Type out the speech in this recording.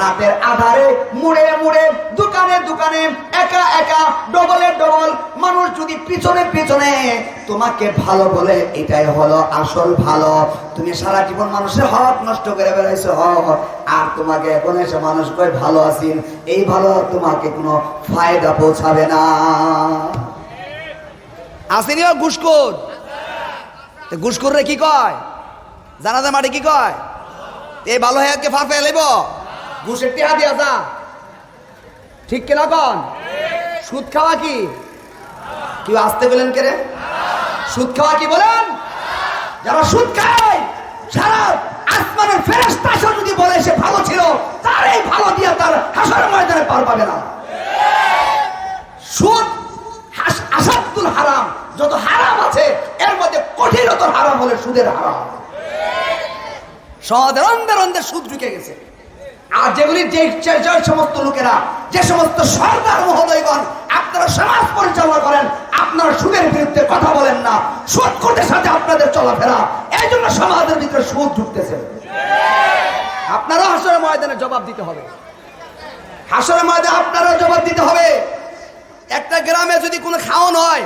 রাতের আধারে মুড়ে মুড়ে দোকানে দোকানে একা একা ডবলে ডবল মানুষ যদি পিছনে পিছনে তোমাকে ভালো বলে, এটাই হলো আসল ভালো। তুমি সারা জীবন মানুষের হক নষ্ট করে বেড়াইছো, আর তোমাকে এখন এসে মানুষ কই ভালো আছেন, এই ভালো তোমাকে কোনো ফায়দা পৌঁছাবে না। আসেনিও ঘুষখোর, ঘুষখোররে কি কয় জানাজা মাঠে কি কয়? এই ভালো হয়ে ফার ফেলাইব, ঘুষের টেহা দিয়া যা, ঠিক কিনা কন? সুদ খাওয়া কি? কেউ আসতে বলেন কে রে? সুদ খাওয়া কি বলেন? যারা সুদ খায় সারা আসমানের ফেরেশতা যদি বলে সে ভালো ছিল, তার এই ভালো দিয়া তার হাসরের ময়দানে পার পাবে না। সুদ আসাদুল হারাম, যত হারাম আছে এর মধ্যে কঠিনতর হারাম হলে সুদের হারাম। সমাজের অন্ধের অন্ধের সুদ ঢুকে গেছে। আর যেগুলি যে সমস্ত লোকেরা, যে সমস্ত সরকার মহোদয়গণ আপনারা সমাজ পরিচালনা করেন, আপনারা সুদের বিরুদ্ধে কথা বলেন না, সুদ কোটের সাথে আপনাদের চলাফেরা, এই জন্য সমাজের ভিতরে সুদ ঢুকতেছে। আপনারা হাসরের ময়দানে জবাব দিতে হবে, হাসরের ময়দানে আপনারা জবাব দিতে হবে। একটা গ্রামে যদি কোনো খাওয়ান হয়,